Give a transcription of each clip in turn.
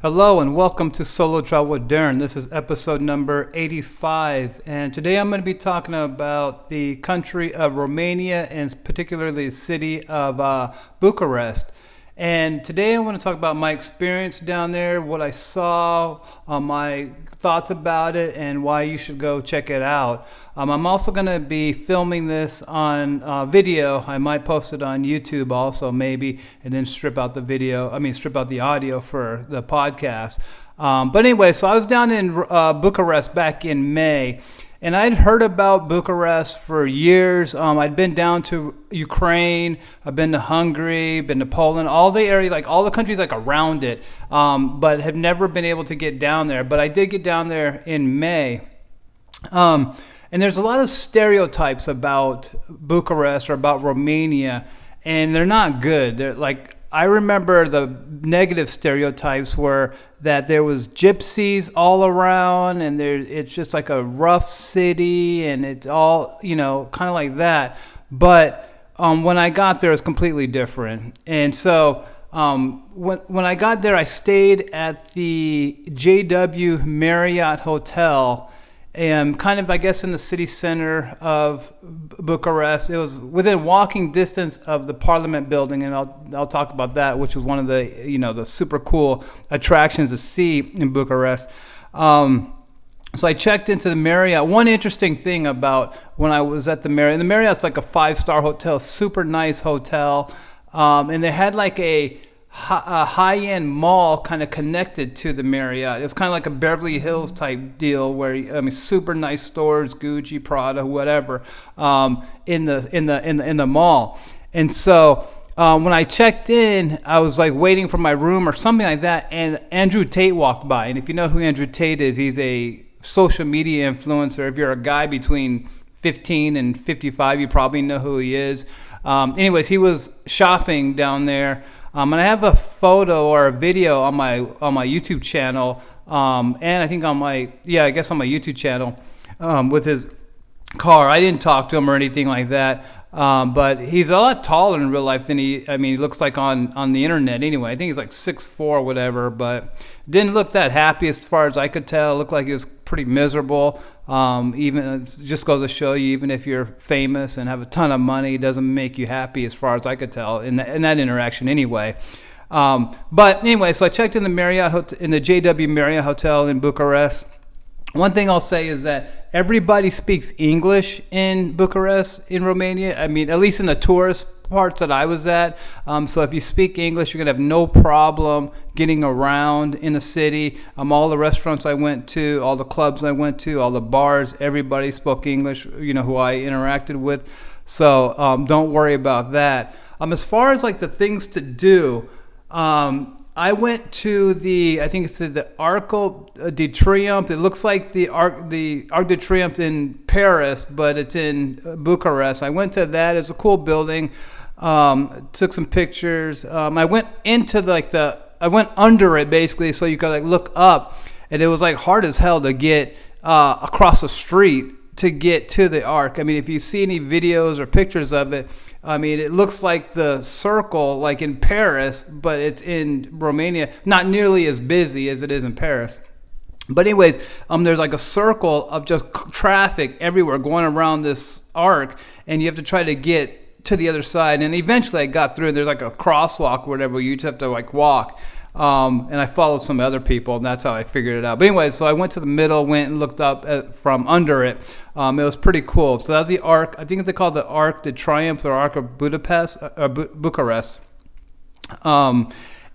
Hello and welcome to Solo Travel with Darren. This is episode number 85, and today I'm going to be talking about the country of Romania and particularly the city of Bucharest. And today I want to talk about my experience down there, what I saw, my thoughts about it, and why you should go check it out. I'm also going to be filming this on video. I might post it on YouTube also, maybe, and then strip out the audio for the podcast. But anyway, so I was down in Bucharest back in May. And I'd heard about Bucharest for years. I'd been down to Ukraine, I've been to Hungary, been to Poland, all the area, like all the countries like around it, but have never been able to get down there. But I did get down there in May. And there's a lot of stereotypes about Bucharest or about Romania, and they're not good. They're like, I remember the negative stereotypes were that there was gypsies all around, and it's just like a rough city, and it's all, kind of like that. But when I got there, it was completely different. And so when I got there, I stayed at the JW Marriott Hotel, and kind of, I guess, in the city center of Bucharest. It was within walking distance of the Parliament building, and I'll talk about that, which was one of the the super cool attractions to see in Bucharest. So I checked into the Marriott. One interesting thing about when I was at the Marriott's like a 5-star hotel, super nice hotel, and they had like a high-end mall kind of connected to the Marriott. It's kind of like a Beverly Hills type deal where super nice stores, Gucci, Prada, whatever, in the mall. And so when I checked in, I was like waiting for my room or something like that, and Andrew Tate walked by. And if you know who Andrew Tate is, he's a social media influencer. If you're a guy between 15 and 55, you probably know who he is. Anyways, he was shopping down there. And I have a photo or a video on my YouTube channel, and I think on my YouTube channel with his car. I didn't talk to him or anything like that, but he's a lot taller in real life than he looks like on the internet anyway. I think he's like 6'4" or whatever, but didn't look that happy as far as I could tell. Looked like he was pretty miserable. Even it just goes to show you, even if you're famous and have a ton of money, it doesn't make you happy as far as I could tell in that interaction anyway. But anyway, so I checked in the JW Marriott Hotel in Bucharest. One thing I'll say is that everybody speaks English in Bucharest, in Romania. At least in the tourist parts that I was at. So if you speak English, you're going to have no problem getting around in the city. All the restaurants I went to, all the clubs I went to, all the bars, everybody spoke English, who I interacted with. So don't worry about that. As far as like the things to do, I went to I think it's the Arc de Triomphe. It looks like the Arc de Triomphe in Paris, but it's in Bucharest. I went to that. It's a cool building. Took some pictures. I went I went under it basically, so you could like look up, and it was like hard as hell to get across the street to get to the Arc. If you see any videos or pictures of it, it looks like the circle, like in Paris, but it's in Romania. Not nearly as busy as it is in Paris. But anyways, there's like a circle of just traffic everywhere going around this Arc, and you have to try to get to the other side. And eventually I got through. There's like a crosswalk or whatever. You just have to like walk. And I followed some other people, and that's how I figured it out. But anyway, so I went to the middle, went and looked up from under it. It was pretty cool. So that was the Arc. I think they call it the Arc de Triomphe or Arc of Bucharest.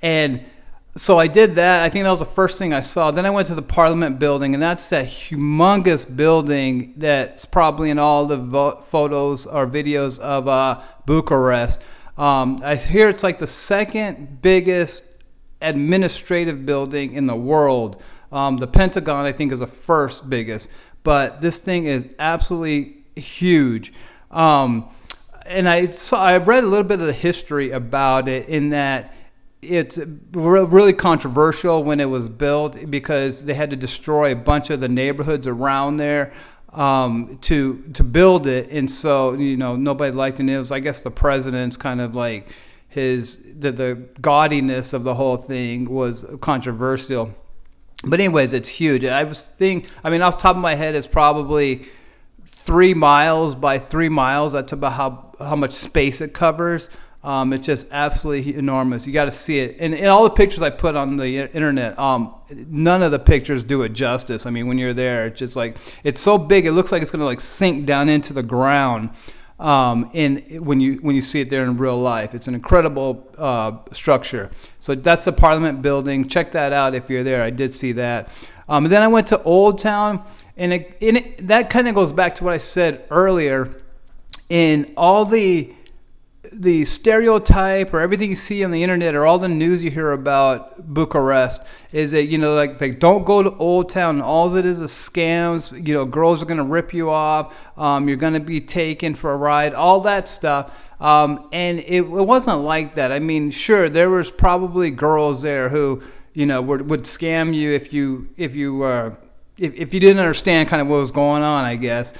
And so I did that. I think that was the first thing I saw. Then I went to the Parliament building, and that's that humongous building that's probably in all the photos or videos of Bucharest. I hear it's like the second biggest administrative building in the world. The Pentagon, I think, is the first biggest, but this thing is absolutely huge. And I've read a little bit of the history about it, in that it's really controversial when it was built, because they had to destroy a bunch of the neighborhoods around there to build it, and so nobody liked it. It was, I guess, the president's kind of like the gaudiness of the whole thing was controversial. But anyways, it's huge. I mean, off the top of my head, it's probably 3 miles by 3 miles. That's about how much space it covers. It's just absolutely enormous. You got to see it. And all the pictures I put on the internet, none of the pictures do it justice. I mean, when you're there, it's just like, it's so big, it looks like it's going to like sink down into the ground. When you see it there in real life, it's an incredible structure. So that's the Parliament building. Check that out if you're there. I did see that. And then I went to Old Town, and that kind of goes back to what I said earlier. In all the stereotype or everything you see on the internet or all the news you hear about Bucharest is that, like don't go to Old Town. All it is scams. Girls are going to rip you off. You're going to be taken for a ride, all that stuff. And it wasn't like that. I mean, sure, there was probably girls there who, would scam you if you didn't understand kind of what was going on, I guess.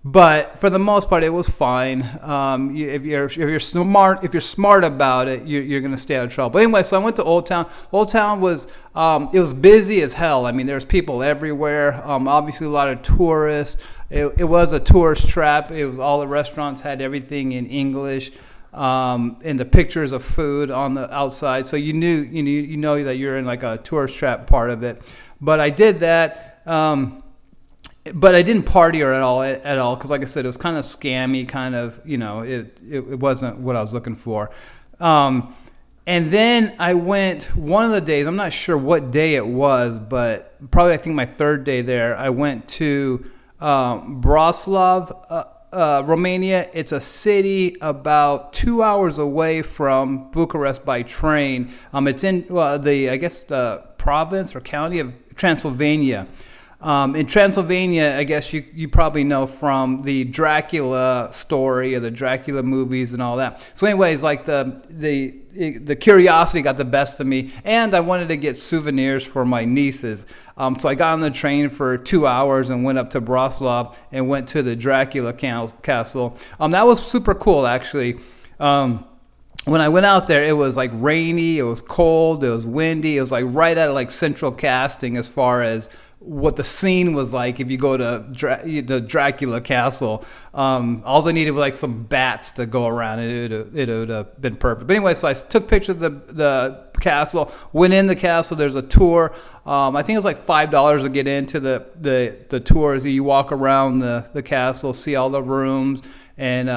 But for the most part, it was fine. If you're smart about it, you're going to stay out of trouble. But anyway, so I went to Old Town. Old Town was it was busy as hell. I mean, there's people everywhere. Obviously, a lot of tourists. It was a tourist trap. It was all the restaurants had everything in English, and the pictures of food on the outside. So you know that you're in like a tourist trap part of it. But I did that. But I didn't party at all, because like I said, it was kind of scammy, kind of, it wasn't what I was looking for. And then I went one of the days, I'm not sure what day it was, but probably I think my third day there, I went to Bratislava, Romania. It's a city about 2 hours away from Bucharest by train. It's in the province or county of Transylvania. In Transylvania, I guess you probably know from the Dracula story or the Dracula movies and all that. So anyways, like the curiosity got the best of me, and I wanted to get souvenirs for my nieces. So I got on the train for 2 hours and went up to Bratislava and went to the Dracula castle. That was super cool, actually. When I went out there, it was like rainy, it was cold, it was windy. It was like right at like central casting as far as what the scene was like if you go to the Dracula castle. All I needed was like some bats to go around. It would have been perfect. But anyway, so I took pictures of the castle, went in the castle. There's a tour. I think it was like $5 to get into the tours. You walk around the castle, see all the rooms, and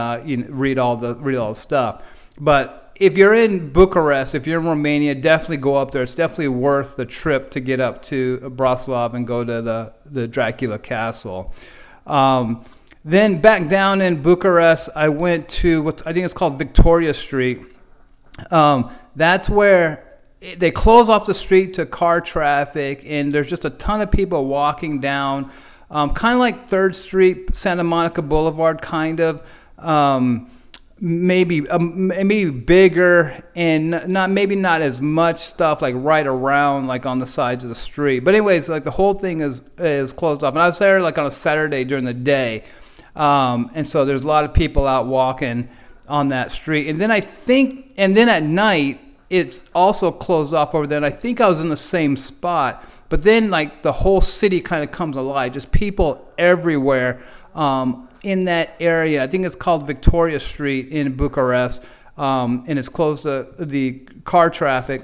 read all the stuff. But if you're in Bucharest, if you're in Romania, definitely go up there. It's definitely worth the trip to get up to Bratislava and go to the Dracula castle. Then back down in Bucharest, I went to what I think it's called Victoria Street. That's where they close off the street to car traffic, and there's just a ton of people walking down, kind of like 3rd Street, Santa Monica Boulevard, kind of. Maybe bigger and not as much stuff like right around like on the sides of the street. But anyways, like the whole thing is closed off. And I was there like on a Saturday during the day, and so there's a lot of people out walking on that street. And then at night it's also closed off over there. And I think I was in the same spot. But then like the whole city kind of comes alive, just people everywhere. In that area, I think it's called Victoria Street in Bucharest, and it's closed to the car traffic.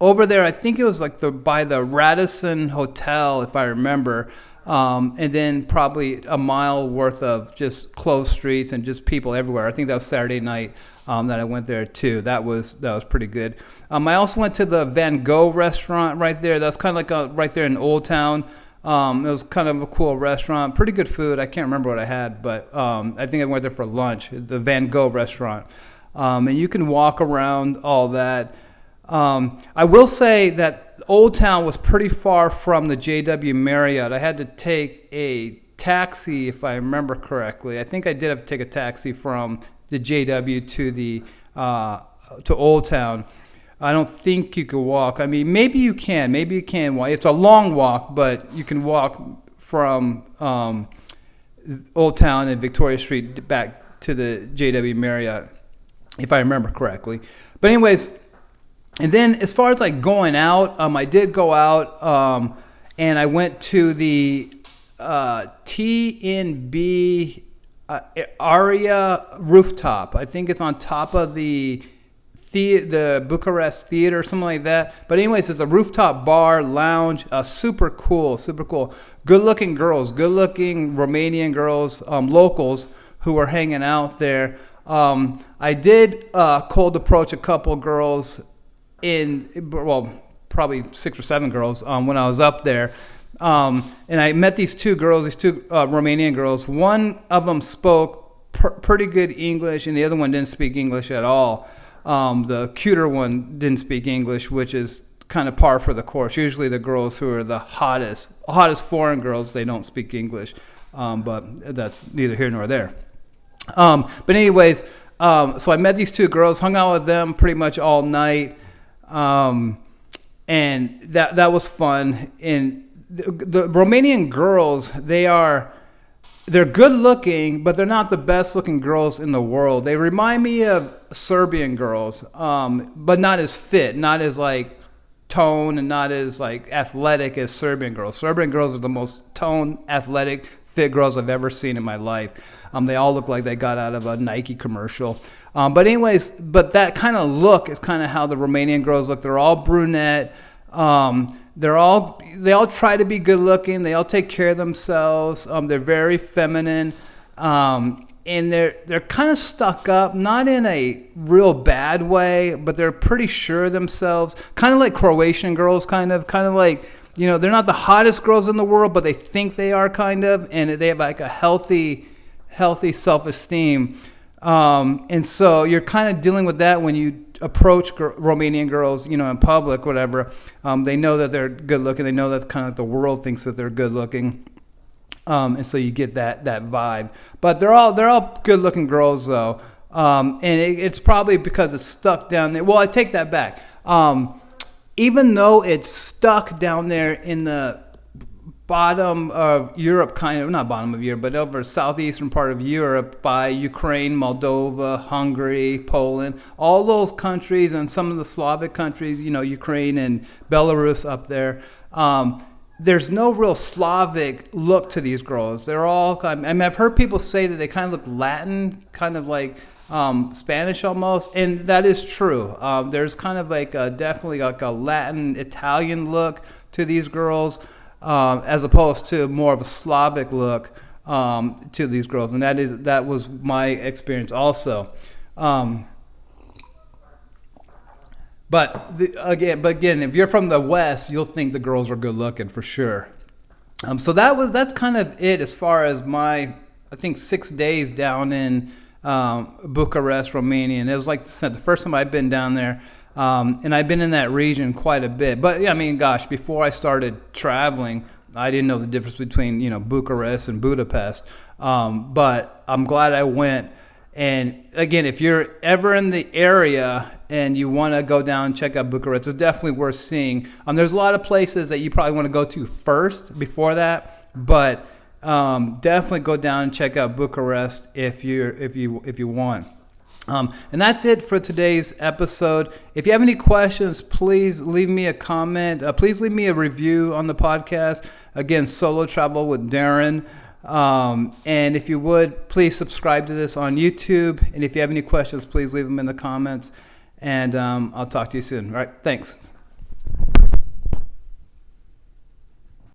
Over there, I think it was like by the Radisson Hotel, if I remember, and then probably a mile worth of just closed streets and just people everywhere. I think that was Saturday night that I went there too. That was pretty good. I also went to the Van Gogh restaurant right there. That's kind of like right there in Old Town. It was kind of a cool restaurant, pretty good food. I can't remember what I had, but I think I went there for lunch, the Van Gogh restaurant. And you can walk around all that. I will say that Old Town was pretty far from the JW Marriott. I had to take a taxi, if I remember correctly. I think I did have to take a taxi from the JW to Old Town. I don't think you could walk. I mean, maybe you can. Maybe you can walk. It's a long walk, but you can walk from Old Town and Victoria Street back to the JW Marriott. if I remember correctly. But anyways, and then as far as like going out, I did go out, and I went to the TNB Aria rooftop. I think it's on top of the Bucharest theater or something like that. But anyways, it's a rooftop bar lounge. Super cool. Good looking girls, good looking Romanian girls, locals who were hanging out there. I did cold approach a couple girls probably 6 or 7 girls when I was up there. And I met these two Romanian girls. One of them spoke pretty good English, and the other one didn't speak English at all. The cuter one didn't speak English, which is kind of par for the course. Usually the girls who are the hottest foreign girls, they don't speak English. But that's neither here nor there. But anyways, so I met these two girls, hung out with them pretty much all night. And that was fun. And the Romanian girls, they're good looking, but they're not the best looking girls in the world. They remind me of Serbian girls, but not as fit, not as like toned, and not as like athletic as Serbian girls. Serbian girls are the most toned, athletic, fit girls I've ever seen in my life. They all look like they got out of a Nike commercial. But anyways, that kind of look is kind of how the Romanian girls look. They're all brunette. They all try to be good looking. They all take care of themselves. They're very feminine. And they're kind of stuck up, not in a real bad way, but they're pretty sure of themselves. Kind of like Croatian girls, kind of like, they're not the hottest girls in the world, but they think they are kind of, and they have like a healthy self-esteem. And so you're kind of dealing with that when you approach Romanian girls, in public, whatever. They know that they're good looking. They know that kind of like the world thinks that they're good looking. And so you get that vibe. But they're all good looking girls though. And it's probably because it's stuck down there. Well, I take that back. Even though it's stuck down there in the bottom of Europe, not bottom of Europe, but over southeastern part of Europe by Ukraine, Moldova, Hungary, Poland, all those countries, and some of the Slavic countries, Ukraine and Belarus up there. There's no real Slavic look to these girls. They're all I've heard people say that they kind of look Latin, kind of like Spanish almost, and that is true. There's kind of like definitely like a Latin, Italian look to these girls. As opposed to more of a Slavic look to these girls, and that was my experience also. But again, if you're from the West, you'll think the girls are good looking for sure. So that's kind of it as far as my, I think, 6 days down in Bucharest, Romania, and it was like the first time I've been down there. And I've been in that region quite a bit. But, before I started traveling, I didn't know the difference between, Bucharest and Budapest. But I'm glad I went. And, again, if you're ever in the area and you want to go down and check out Bucharest, it's definitely worth seeing. There's a lot of places that you probably want to go to first before that. But definitely go down and check out Bucharest if you want. And that's it for today's episode. If you have any questions, please leave me a comment. Please leave me a review on the podcast. Again, Solo Travel with Darren. And if you would, please subscribe to this on YouTube. And if you have any questions, please leave them in the comments. And I'll talk to you soon. All right, thanks.